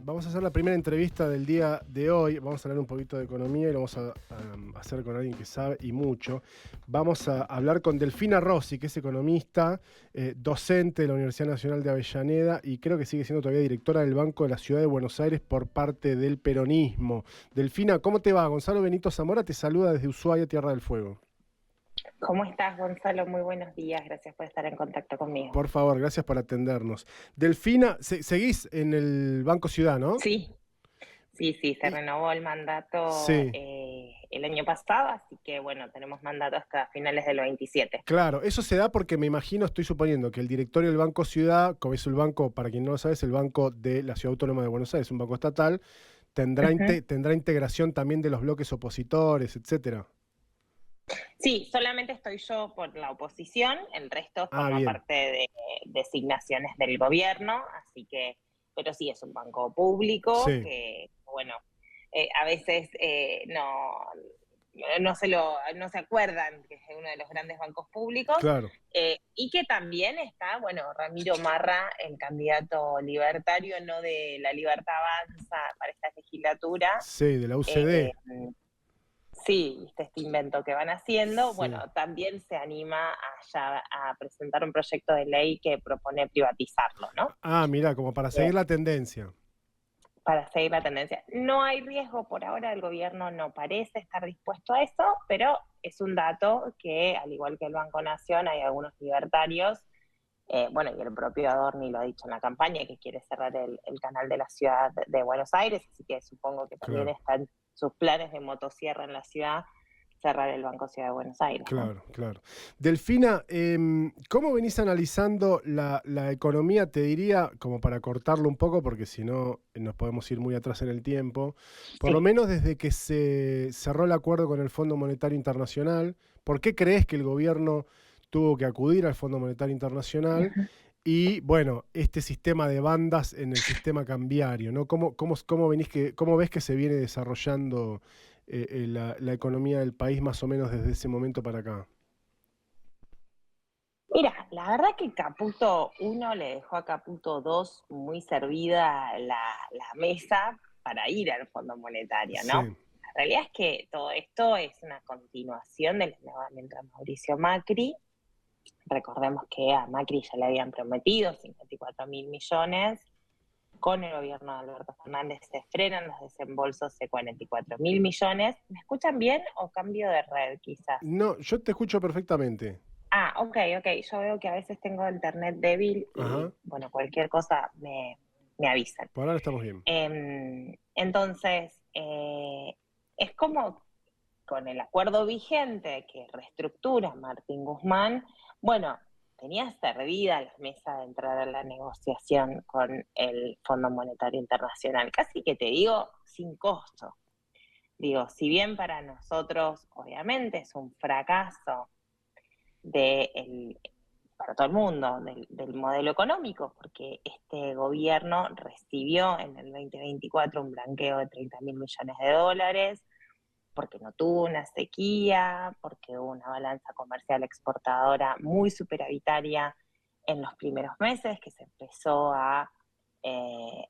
Vamos a hacer la primera entrevista del día de hoy. Vamos a hablar un poquito de economía y lo vamos a hacer con alguien que sabe y mucho. Vamos a hablar con Delfina Rossi, que es economista, docente de la Universidad Nacional de Avellaneda y creo que sigue siendo todavía directora del Banco de la Ciudad de Buenos Aires por parte del peronismo. Delfina, ¿cómo te va? Gonzalo Benito Zamora te saluda desde Ushuaia, Tierra del Fuego. ¿Cómo estás, Gonzalo? Muy buenos días. Gracias por estar en contacto conmigo. Por favor, gracias por atendernos. Delfina, seguís en el Banco Ciudad, ¿no? Sí, sí, se Y, renovó el mandato sí. el año pasado, así que bueno, tenemos mandato hasta finales del 27. Claro, eso se da porque me imagino, estoy suponiendo que el directorio del Banco Ciudad, como es el banco, para quien no lo sabe, es el Banco de la Ciudad Autónoma de Buenos Aires, un banco estatal, Ujú. tendrá integración también de los bloques opositores, etcétera. Sí, solamente estoy yo por la oposición, el resto Ah, forma bien. parte de designaciones del gobierno, así que, pero sí es un banco público Sí, que, bueno, a veces no se acuerdan que es uno de los grandes bancos públicos, claro. y que también está, bueno, Ramiro Marra, el candidato libertario, no de la Libertad Avanza para esta legislatura. Sí, de la eh, UCD. sí, viste este invento que van haciendo, Sí. bueno, también se anima a presentar un proyecto de ley que propone privatizarlo, ¿no? Ah, mirá, como para seguir la tendencia. Para seguir la tendencia. No hay riesgo por ahora, el gobierno no parece estar dispuesto a eso, pero es un dato que, al igual que el Banco Nación, hay algunos libertarios, bueno, y el propio Adorni lo ha dicho en la campaña, que quiere cerrar el canal de la ciudad de Buenos Aires, así que supongo que también Claro. están sus planes de motosierra en la ciudad, cerrar el Banco Ciudad de Buenos Aires, ¿no? Claro, claro. Delfina, ¿cómo venís analizando la economía? Te diría, como para cortarlo un poco, porque si no nos podemos ir muy atrás en el tiempo, por lo Sí. menos desde que se cerró el acuerdo con el Fondo Monetario Internacional, ¿por qué crees que el gobierno tuvo que acudir al Fondo Monetario Internacional? Uh-huh. Y bueno, este sistema de bandas en el sistema cambiario, ¿no? ¿Cómo ves que se viene desarrollando la economía del país más o menos desde ese momento para acá? Mira, la verdad que Caputo 1 le dejó a Caputo 2 muy servida la mesa para ir al Fondo Monetario, ¿no? Sí, La realidad es que todo esto es una continuación del endeudamiento de Mauricio Macri. Recordemos que a Macri ya le habían prometido 54.000 millones. Con el gobierno de Alberto Fernández se frenan los desembolsos de 44.000 millones. ¿Me escuchan bien o cambio de red quizás? no, yo te escucho perfectamente. Ah, ok. Yo veo que a veces tengo internet débil y, Ajá, bueno, cualquier cosa me avisan. por ahora estamos bien. Entonces, es como con el acuerdo vigente que reestructura Martín Guzmán, bueno, tenía servida la mesa de entrar a la negociación con el Fondo Monetario Internacional, casi que te digo, sin costo. Digo, si bien para nosotros obviamente es un fracaso de para todo el mundo del modelo económico, porque este gobierno recibió en el 2024 un blanqueo de 30.000 millones de dólares, porque no tuvo una sequía, porque hubo una balanza comercial exportadora muy superavitaria en los primeros meses, que se empezó a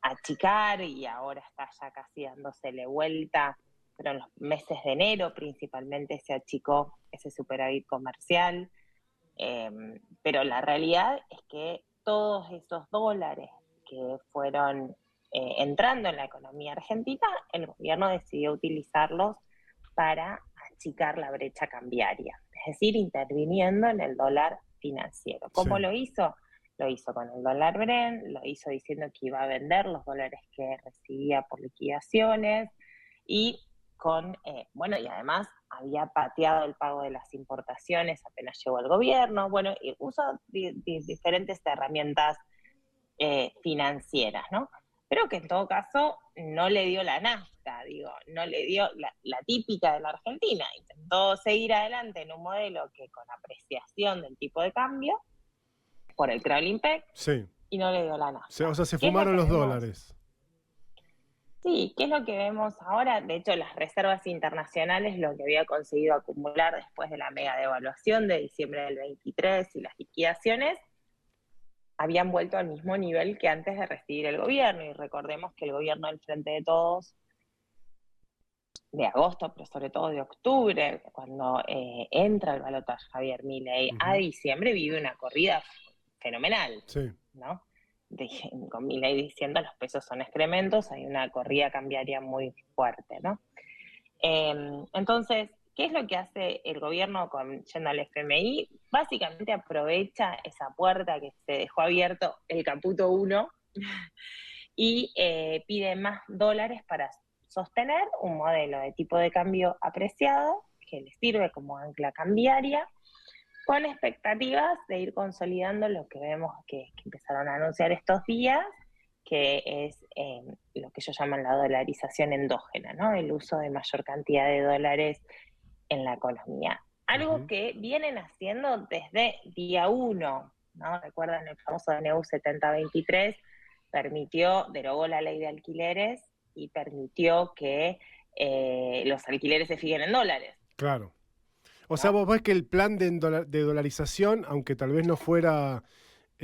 achicar y ahora está ya casi dándosele vuelta, pero en los meses de enero principalmente se achicó ese superávit comercial. Eh, pero la realidad es que todos esos dólares que fueron entrando en la economía argentina, el gobierno decidió utilizarlos para achicar la brecha cambiaria, es decir, interviniendo en el dólar financiero. Sí, ¿Cómo lo hizo? Lo hizo con el dólar Brent, lo hizo diciendo que iba a vender los dólares que recibía por liquidaciones y bueno, y además había pateado el pago de las importaciones apenas llegó al gobierno, bueno, y usó diferentes herramientas financieras, ¿no? Pero que en todo caso no le dio la nafta, digo, no le dio la típica de la Argentina, intentó seguir adelante en un modelo que con apreciación del tipo de cambio, por el crawling peg, sí. y no le dio la O nafta. sea, se ¿Qué es lo fumaron que los vemos? dólares. Sí, ¿qué es lo que vemos ahora? De hecho, las reservas internacionales, lo que había conseguido acumular después de la mega devaluación de diciembre del 23 y las liquidaciones, habían vuelto al mismo nivel que antes de recibir el gobierno. Y recordemos que el gobierno del Frente de Todos de agosto, pero sobre todo de octubre, cuando entra el balotaje Javier Milei, a diciembre vive una corrida fenomenal, Sí. ¿no? Con Milei diciendo los pesos son excrementos, hay una corrida cambiaria muy fuerte, ¿no? Entonces, ¿qué es lo que hace el gobierno yendo al FMI? Básicamente aprovecha esa puerta que se dejó abierto el Caputo 1 y pide más dólares para sostener un modelo de tipo de cambio apreciado que le sirve como ancla cambiaria, con expectativas de ir consolidando lo que vemos que empezaron a anunciar estos días, que es lo que ellos llaman la dolarización endógena, ¿no? El uso de mayor cantidad de dólares en la economía. Algo que vienen haciendo desde día 1, ¿no? Recuerdan el famoso DNU 7023, derogó la ley de alquileres y permitió que los alquileres se fijen en dólares. Claro. O ¿no? sea, vos ves que el plan de dolarización, aunque tal vez no fuera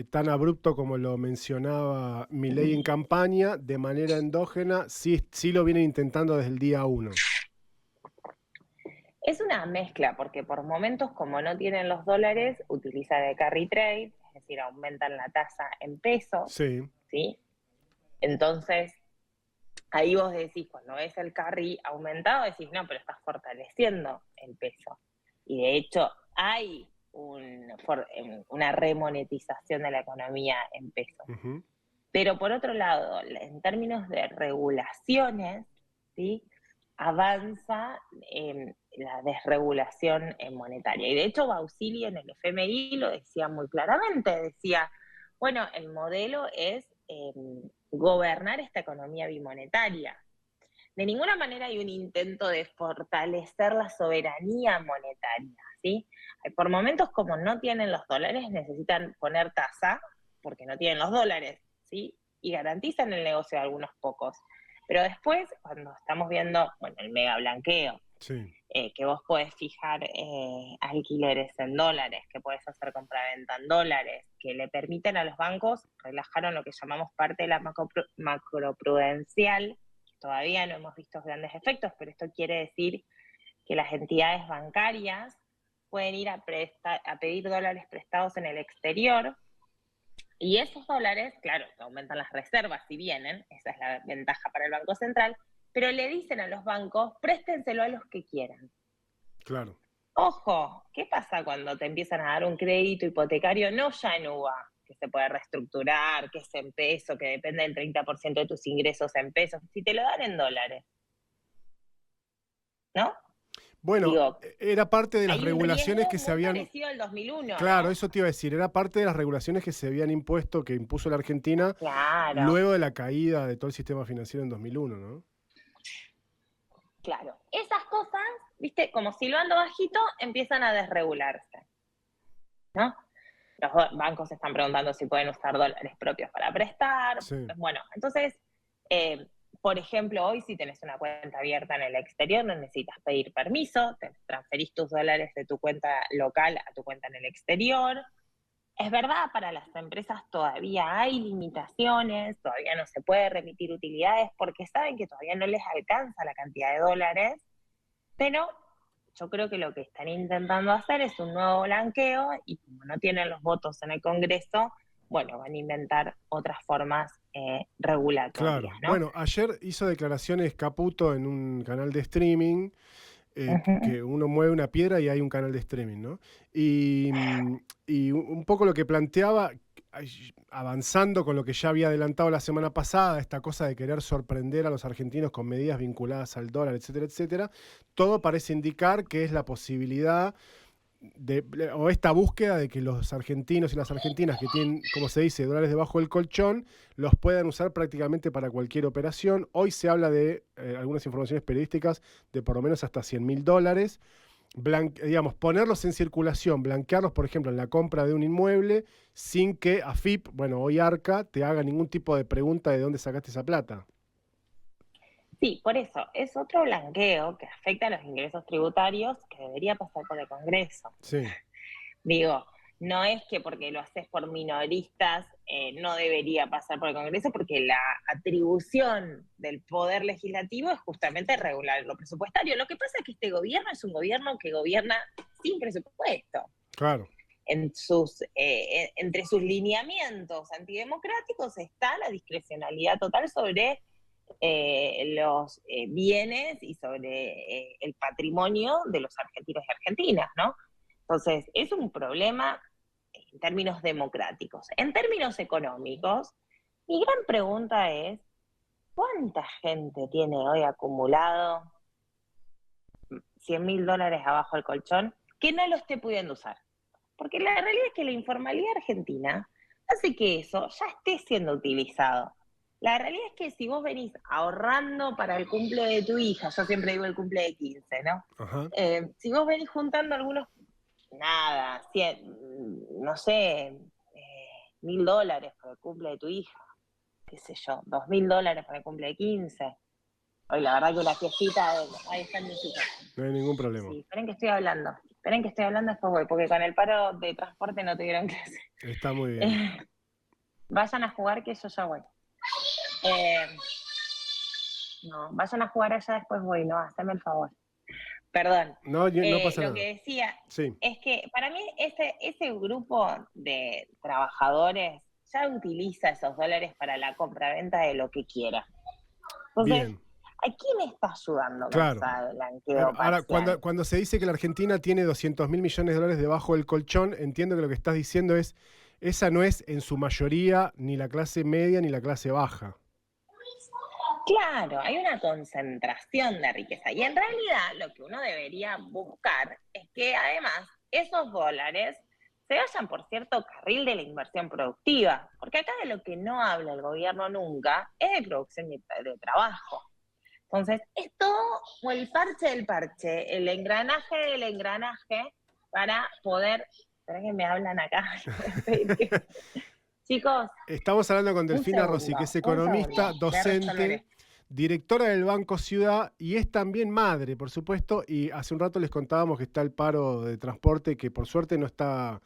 tan abrupto como lo mencionaba Milei en campaña, de manera endógena, sí lo vienen intentando desde el día 1. Es una mezcla, porque por momentos, como no tienen los dólares, utilizan el carry trade, es decir, aumentan la tasa en pesos. Sí. ¿Sí? Entonces, ahí vos decís, cuando ves el carry aumentado, decís, no, pero estás fortaleciendo el peso. Y de hecho, hay una remonetización de la economía en pesos. Pero por otro lado, en términos de regulaciones, ¿sí? Avanza la desregulación monetaria. Y de hecho, Bausili en el FMI lo decía muy claramente, decía, bueno, el modelo es gobernar esta economía bimonetaria. De ninguna manera hay un intento de fortalecer la soberanía monetaria, ¿sí? Por momentos, como no tienen los dólares, necesitan poner tasa, porque no tienen los dólares, ¿sí? Y garantizan el negocio de algunos pocos. Pero después, cuando estamos viendo, bueno, el mega blanqueo, sí. Que vos podés fijar alquileres en dólares, que podés hacer compraventa en dólares, que le permiten a los bancos, relajaron lo que llamamos parte de la macroprudencial. Todavía no hemos visto grandes efectos, pero esto quiere decir que las entidades bancarias pueden ir a pedir dólares prestados en el exterior, y esos dólares, claro, que aumentan las reservas si vienen, esa es la ventaja para el Banco Central, pero le dicen a los bancos, préstenselo a los que quieran. Claro. Ojo, ¿qué pasa cuando te empiezan a dar un crédito hipotecario, no ya en UVA, que se puede reestructurar, que es en peso, que depende del 30% de tus ingresos en pesos, si te lo dan en dólares? ¿No? Bueno, Digo, era parte de las hay un regulaciones riesgo que se muy habían... parecido al 2001, Claro, ¿no? eso te iba a decir, era parte de las regulaciones que se habían impuesto, que impuso la Argentina, Claro, luego de la caída de todo el sistema financiero en 2001, ¿no? claro. Esas cosas, viste, como silbando bajito, empiezan a desregularse, ¿no? Los bancos están preguntando si pueden usar dólares propios para prestar. Sí. Bueno, entonces, por ejemplo, hoy si tenés una cuenta abierta en el exterior, no necesitas pedir permiso, te transferís tus dólares de tu cuenta local a tu cuenta en el exterior. Es verdad, para las empresas todavía hay limitaciones, todavía no se puede remitir utilidades porque saben que todavía no les alcanza la cantidad de dólares, pero yo creo que lo que están intentando hacer es un nuevo blanqueo y como no tienen los votos en el Congreso, bueno, van a inventar otras formas regulatorias, Claro. ¿no? Bueno, ayer hizo declaraciones Caputo en un canal de streaming, que uno mueve una piedra y hay un canal de streaming, ¿no? Y un poco lo que planteaba, avanzando con lo que ya había adelantado la semana pasada, esta cosa de querer sorprender a los argentinos con medidas vinculadas al dólar, etcétera, etcétera, todo parece indicar que es la posibilidad o esta búsqueda de que los argentinos y las argentinas que tienen, como se dice, dólares debajo del colchón, los puedan usar prácticamente para cualquier operación. Hoy se habla de algunas informaciones periodísticas de por lo menos hasta $100.000. Digamos, ponerlos en circulación, blanquearlos, por ejemplo, en la compra de un inmueble, sin que AFIP, bueno, hoy Arca, te haga ningún tipo de pregunta de dónde sacaste esa plata. Sí, por eso, es otro blanqueo que afecta a los ingresos tributarios que debería pasar por el Congreso. Sí. Digo, no es que porque lo haces por minoristas no debería pasar por el Congreso, porque la atribución del Poder Legislativo es justamente regular lo presupuestario. Lo que pasa es que este gobierno es un gobierno que gobierna sin presupuesto. Claro. Entre sus lineamientos antidemocráticos está la discrecionalidad total sobre los bienes y sobre el patrimonio de los argentinos y argentinas, ¿no? Entonces, es un problema en términos democráticos. En términos económicos, mi gran pregunta es, ¿cuánta gente tiene hoy acumulado $100.000 abajo del colchón que no lo esté pudiendo usar? Porque la realidad es que la informalidad argentina hace que eso ya esté siendo utilizado. La realidad es que si vos venís ahorrando para el cumple de tu hija, yo siempre digo el cumple de 15, ¿no? Si vos venís juntando algunos, nada, 100, no sé, $1.000 para el cumple de tu hija, qué sé yo, $2.000 para el cumple de 15. Hoy la verdad que una fiestita, ahí está en mi hija. No hay ningún problema. Sí, esperen que estoy hablando, después voy, porque con el paro de transporte no tuvieron clase. Está muy bien. Vayan a jugar que yo ya voy. No, vayan a jugar allá, después voy, no, haceme el favor. Perdón. No pasa nada. Lo que decía sí. es que para mí ese grupo de trabajadores ya utiliza esos dólares para la compraventa de lo que quiera. Entonces, bien. ¿a quién está ayudando? Claro. Ahora, cuando se dice que la Argentina tiene 200.000 millones de dólares debajo del colchón, entiendo que lo que estás diciendo es, esa no es en su mayoría ni la clase media ni la clase baja. Claro, hay una concentración de riqueza y en realidad lo que uno debería buscar es que además esos dólares se vayan por cierto carril de la inversión productiva, porque acá de lo que no habla el gobierno nunca es de producción de trabajo. Entonces, es todo o el parche del parche, el engranaje del engranaje para poder... Espera que me hablan acá. Chicos. Estamos hablando con Delfina Rossi, que es economista, docente, directora del Banco Ciudad y es también madre, por supuesto. Y hace un rato les contábamos que está el paro de transporte, que por suerte no está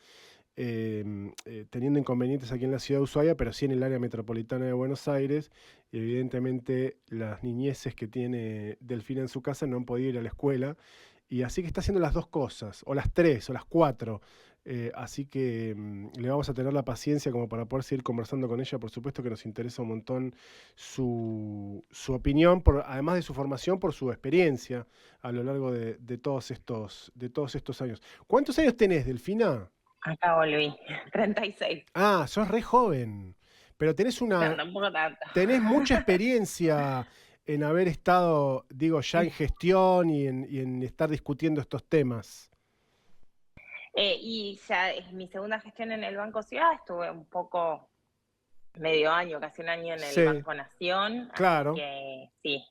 teniendo inconvenientes aquí en la ciudad de Ushuaia, pero sí en el área metropolitana de Buenos Aires. Y evidentemente las niñeces que tiene Delfina en su casa no han podido ir a la escuela. Y así que está haciendo las dos cosas, o las tres, o las cuatro. Así que le vamos a tener la paciencia como para poder seguir conversando con ella. Por supuesto que nos interesa un montón su opinión, además de su formación, por su experiencia a lo largo de todos estos años. ¿Cuántos años tenés, Delfina? Acá volví, 36. Ah, sos re joven, pero tenés mucha experiencia en haber estado, digo, ya en gestión y en estar discutiendo estos temas. Y ya es mi segunda gestión en el Banco Ciudad, estuve un poco, medio año, casi un año en el Banco Nación. Claro. Así que sí.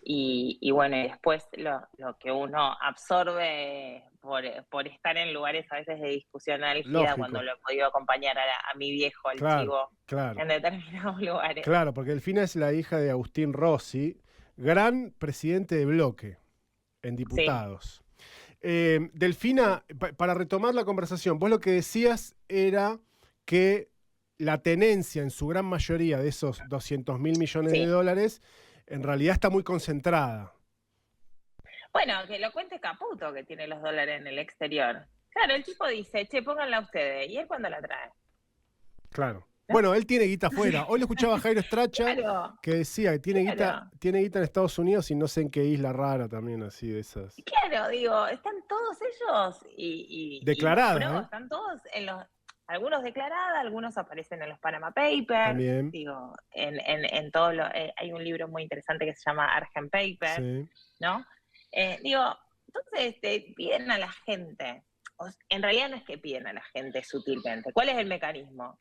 Y bueno, y después lo que uno absorbe por estar en lugares a veces de discusión álgida, cuando lo he podido acompañar a mi viejo, al chivo, en determinados lugares. Claro, porque Delfina es la hija de Agustín Rossi, gran presidente de bloque en diputados. Sí. Delfina, para retomar la conversación, vos lo que decías era que la tenencia en su gran mayoría de esos 200.000 millones de dólares en realidad está muy concentrada. Bueno, que lo cuente Caputo, que tiene los dólares en el exterior. Claro, el tipo dice, che, pónganla ustedes. ¿Y él cuándo la trae? Claro. Bueno, él tiene guita afuera. Hoy lo escuchaba a Jairo Stracha, que decía que tiene guita en Estados Unidos y no sé en qué isla rara también, así de esas. Claro, digo, están todos ellos declarados. Están todos en los... Algunos declarados, algunos aparecen en los Panama Papers. También. Digo, en todo hay un libro muy interesante que se llama Argent Papers, ¿no? Digo, entonces te piden a la gente. En realidad no es que piden a la gente sutilmente. ¿Cuál es el mecanismo?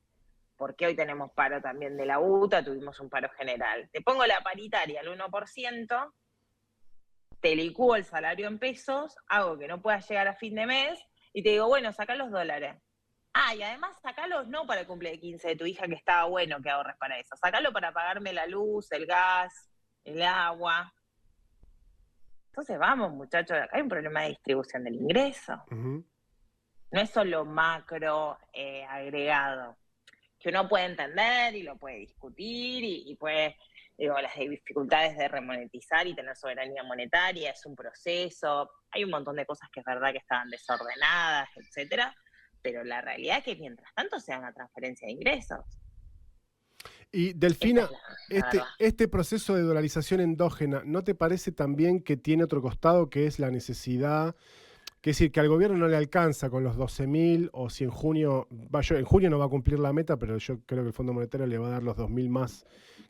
Porque hoy tenemos paro también de la UTA, tuvimos un paro general. Te pongo la paritaria al 1%, te licúo el salario en pesos, hago que no puedas llegar a fin de mes, y te digo, bueno, sacá los dólares. Ah, y además sacalos no para el cumple de 15 de tu hija, que estaba bueno que ahorres para eso. Sacalo para pagarme la luz, el gas, el agua. Entonces vamos, muchachos, acá hay un problema de distribución del ingreso. no es solo macro agregado, que uno puede entender y lo puede discutir y puede, digo, las dificultades de remonetizar y tener soberanía monetaria, es un proceso, hay un montón de cosas que es verdad que estaban desordenadas, etcétera, pero la realidad es que mientras tanto sea una transferencia de ingresos. Y Delfina, La verdad. este proceso de dolarización endógena, ¿no te parece también que tiene otro costado, que es la necesidad, que es decir, que al gobierno no le alcanza con los 12.000, o si en junio, en junio no va a cumplir la meta, pero yo creo que el Fondo Monetario le va a dar los 2.000 más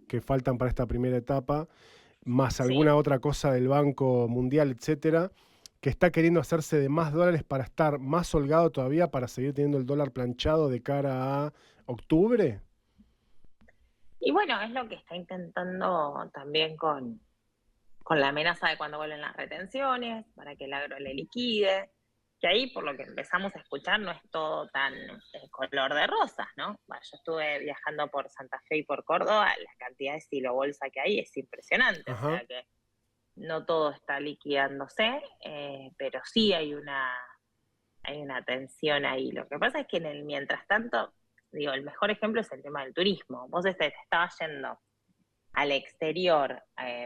que faltan para esta primera etapa, más alguna otra cosa del Banco Mundial, etcétera, que está queriendo hacerse de más dólares para estar más holgado todavía, para seguir teniendo el dólar planchado de cara a octubre? Y bueno, es lo que está intentando también con la amenaza de cuando vuelven las retenciones, para que el agro le liquide, que ahí por lo que empezamos a escuchar no es todo tan color de rosas, ¿no? Bueno, yo estuve viajando por Santa Fe y por Córdoba, la cantidad de estilo bolsa que hay es impresionante, Ajá. o sea que no todo está liquidándose, pero sí hay una tensión ahí. Lo que pasa es que mientras tanto, digo, el mejor ejemplo es el tema del turismo. Vos te estabas yendo al exterior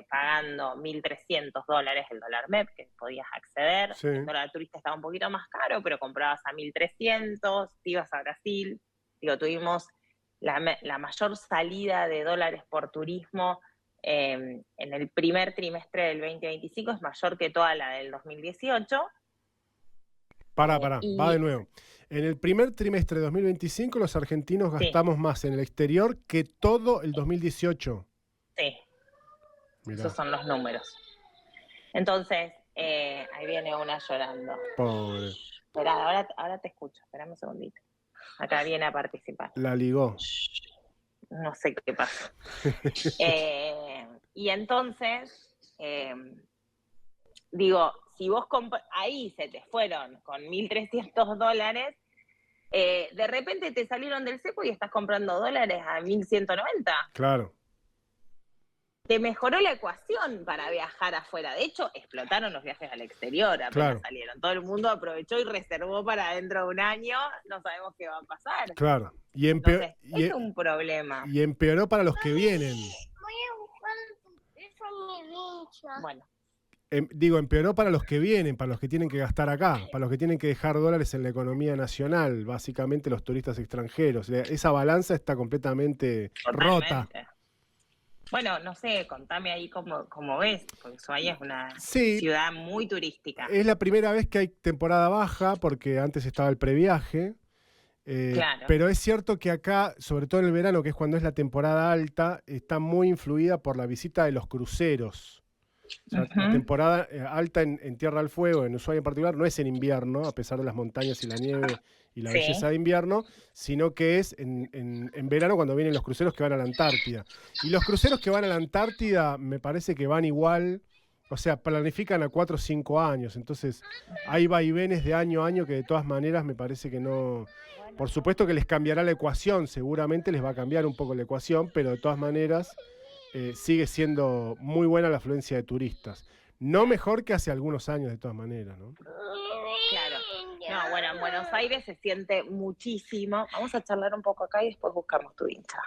pagando $1.300 el dólar MEP, que podías acceder. Sí. El dólar turista estaba un poquito más caro, pero comprabas a 1.300, te ibas a Brasil. Digo, tuvimos la mayor salida de dólares por turismo en el primer trimestre del 2025, es mayor que toda la del 2018. Pará, va de nuevo. En el primer trimestre de 2025 los argentinos gastamos más en el exterior que todo el 2018. Sí, mirá. Esos son los números. Entonces, ahí viene una llorando. Pobre. Esperá, ahora te escucho, esperame un segundito. Acá viene a participar. La ligó. No sé qué pasó. Y entonces, digo, si vos ahí se te fueron con $1.300, de repente te salieron del cepo y estás comprando dólares a 1.190. Claro. Te mejoró la ecuación para viajar afuera. De hecho, explotaron los viajes al exterior apenas salieron. Todo el mundo aprovechó y reservó para dentro de un año. No sabemos qué va a pasar. Claro. Entonces, es un problema. Y empeoró para los que vienen. Voy a buscar eso en mi vincha. Bueno. Digo, empeoró para los que vienen, para los que tienen que gastar acá, para los que tienen que dejar dólares en la economía nacional, básicamente los turistas extranjeros. Esa balanza está completamente rota. Bueno, no sé, contame ahí cómo ves, porque Ushuaia es una ciudad muy turística. Es la primera vez que hay temporada baja, porque antes estaba el previaje. Claro. Pero es cierto que acá, sobre todo en el verano, que es cuando es la temporada alta, está muy influida por la visita de los cruceros. O sea, la temporada alta en Tierra del Fuego, en Ushuaia en particular, no es en invierno, a pesar de las montañas y la nieve y la belleza de invierno, sino que es en verano cuando vienen los cruceros que van a la Antártida. Y los cruceros que van a la Antártida me parece que van igual, o sea, planifican a 4 o 5 años. Entonces hay vaivenes de año a año que de todas maneras me parece que no... Por supuesto que les cambiará la ecuación, seguramente les va a cambiar un poco la ecuación, pero de todas maneras... sigue siendo muy buena la afluencia de turistas. No mejor que hace algunos años, de todas maneras, ¿no? Claro. No, bueno, en Buenos Aires se siente muchísimo. Vamos a charlar un poco acá y después buscamos tu hincha.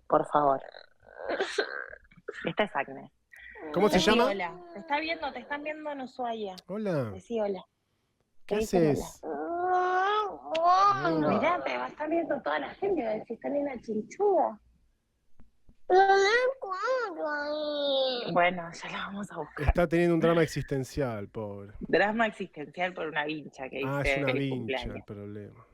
Por favor. Esta es Agnes. ¿Cómo se llama? Hola. Te están viendo en Ushuaia. Hola. Decí hola. ¿Qué haces? Mirá, te va a estar viendo toda la gente. Va a decir, están en la chinchuda. Bueno, ya la vamos a buscar. Está teniendo un drama existencial, pobre. Drama existencial por una vincha que hice. Es una vincha el problema.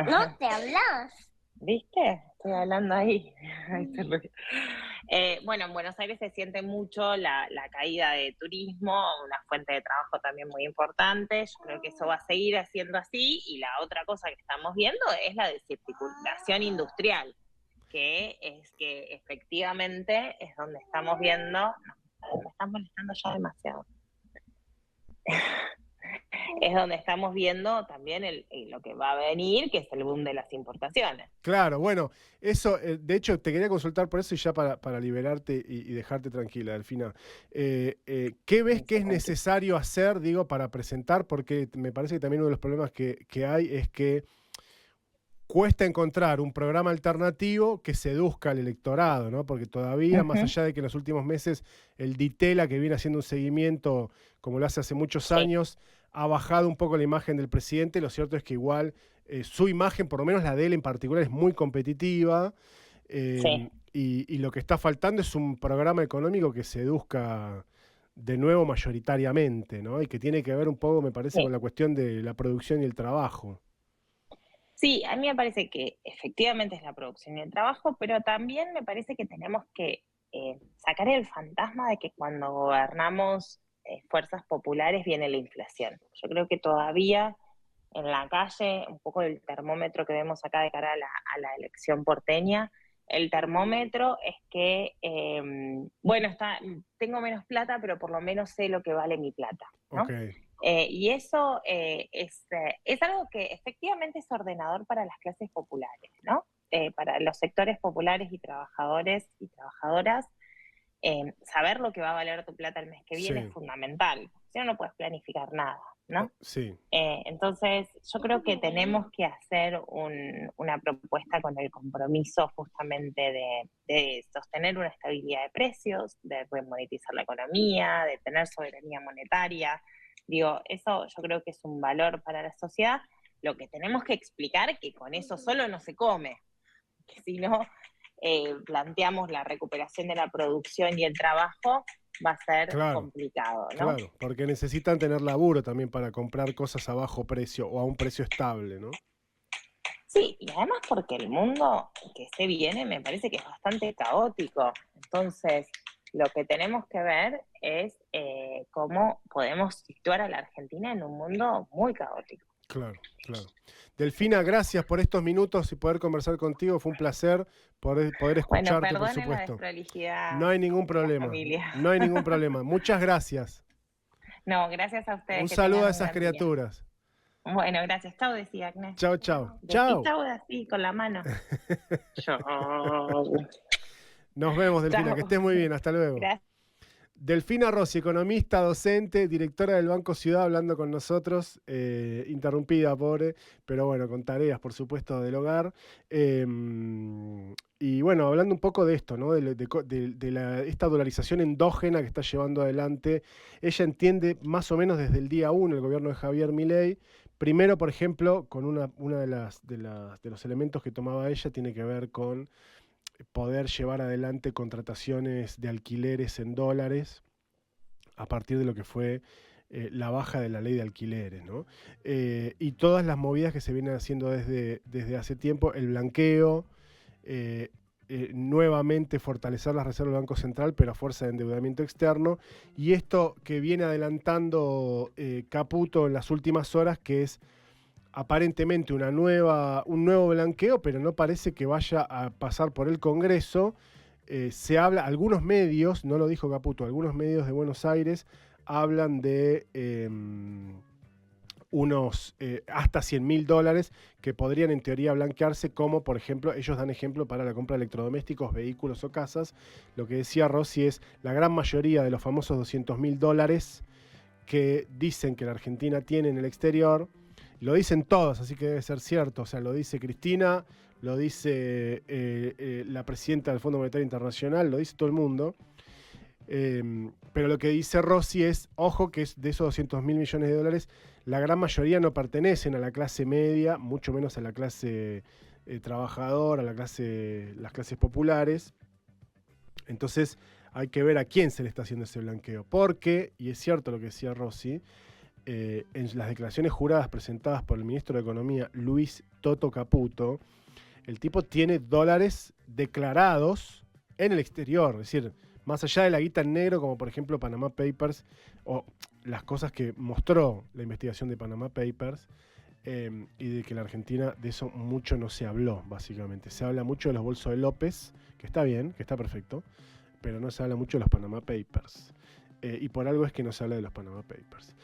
No te hablas. ¿Viste? Estoy hablando ahí. Bueno, en Buenos Aires se siente mucho la caída de turismo, una fuente de trabajo también muy importante. Yo creo que eso va a seguir siendo así. Y la otra cosa que estamos viendo es la desertificación industrial, que es que efectivamente es donde estamos viendo... No, me están molestando ya demasiado. es donde estamos viendo también lo que va a venir, que es el boom de las importaciones. Claro, bueno, eso, de hecho, te quería consultar por eso y ya para liberarte y dejarte tranquila, Delfina. ¿Qué ves que es necesario hacer, digo, para presentar? Porque me parece que también uno de los problemas que hay es que cuesta encontrar un programa alternativo que seduzca al electorado, ¿no? Porque todavía, más allá de que en los últimos meses el Ditela, que viene haciendo un seguimiento como lo hace hace muchos años, ha bajado un poco la imagen del presidente, lo cierto es que igual su imagen, por lo menos la de él en particular, es muy competitiva. Y lo que está faltando es un programa económico que seduzca de nuevo mayoritariamente, ¿no? Y que tiene que ver un poco, me parece, con la cuestión de la producción y el trabajo. Sí, a mí me parece que efectivamente es la producción y el trabajo, pero también me parece que tenemos que sacar el fantasma de que cuando gobernamos fuerzas populares viene la inflación. Yo creo que todavía en la calle, un poco el termómetro que vemos acá de cara a la elección porteña, el termómetro es que, bueno, tengo menos plata, pero por lo menos sé lo que vale mi plata, ¿no? Okay. Y eso es algo que efectivamente es ordenador para las clases populares, ¿no? Para los sectores populares y trabajadores y trabajadoras, saber lo que va a valer tu plata el mes que viene es fundamental. Si no, no puedes planificar nada, ¿no? Sí. Entonces, yo creo que tenemos que hacer una propuesta con el compromiso justamente de sostener una estabilidad de precios, de remonetizar la economía, de tener soberanía monetaria. Digo, eso yo creo que es un valor para la sociedad. Lo que tenemos que explicar es que con eso solo no se come, que si no planteamos la recuperación de la producción y el trabajo, va a ser complicado, ¿no? Claro, porque necesitan tener laburo también para comprar cosas a bajo precio o a un precio estable, ¿no? Sí, y además porque el mundo que se viene me parece que es bastante caótico. Entonces, lo que tenemos que ver es cómo podemos situar a la Argentina en un mundo muy caótico. Claro, claro. Delfina, gracias por estos minutos y poder conversar contigo. Fue un placer poder escucharte, por supuesto. La desprolijidad. No hay ningún problema. No hay ningún problema. Muchas gracias. No, gracias a ustedes. Un saludo a esas criaturas. Bueno, gracias. Chau, decía Agnes. Chau, chau. Chau. Chau, así, con la mano. Chau. Nos vemos, Delfina. Chau. Que estés muy bien. Hasta luego. Gracias. Delfina Rossi, economista, docente, directora del Banco Ciudad, hablando con nosotros, interrumpida, pobre, pero bueno, con tareas, por supuesto, del hogar. Y bueno, hablando un poco de esto, ¿no? Esta dolarización endógena que está llevando adelante, ella entiende más o menos desde el día 1 el gobierno de Javier Milei. Primero, por ejemplo, con una de los elementos que tomaba ella tiene que ver con poder llevar adelante contrataciones de alquileres en dólares a partir de lo que fue la baja de la ley de alquileres, ¿no? Y todas las movidas que se vienen haciendo desde hace tiempo, el blanqueo, nuevamente fortalecer las reservas del Banco Central, pero a fuerza de endeudamiento externo, y esto que viene adelantando Caputo en las últimas horas, que es aparentemente un nuevo blanqueo, pero no parece que vaya a pasar por el Congreso. Se habla, algunos medios, no lo dijo Caputo, algunos medios de Buenos Aires hablan de unos hasta $100.000 que podrían en teoría blanquearse, como por ejemplo, ellos dan ejemplo para la compra de electrodomésticos, vehículos o casas. Lo que decía Rossi es la gran mayoría de los famosos $200.000 que dicen que la Argentina tiene en el exterior. Lo dicen todos, así que debe ser cierto. O sea, lo dice Cristina, lo dice la presidenta del Fondo Monetario Internacional, lo dice todo el mundo. Pero lo que dice Rossi es, ojo, que es de esos $200.000 millones, la gran mayoría no pertenecen a la clase media, mucho menos a la clase trabajadora, a las clases populares. Entonces hay que ver a quién se le está haciendo ese blanqueo. Porque, y es cierto lo que decía Rossi, en las declaraciones juradas presentadas por el ministro de Economía, Luis Toto Caputo, el tipo tiene dólares declarados en el exterior, es decir, más allá de la guita en negro, como por ejemplo Panama Papers, o las cosas que mostró la investigación de Panama Papers, y de que la Argentina de eso mucho no se habló, básicamente. Se habla mucho de los bolsos de López, que está bien, que está perfecto, pero no se habla mucho de los Panama Papers. Y por algo es que no se habla de los Panama Papers.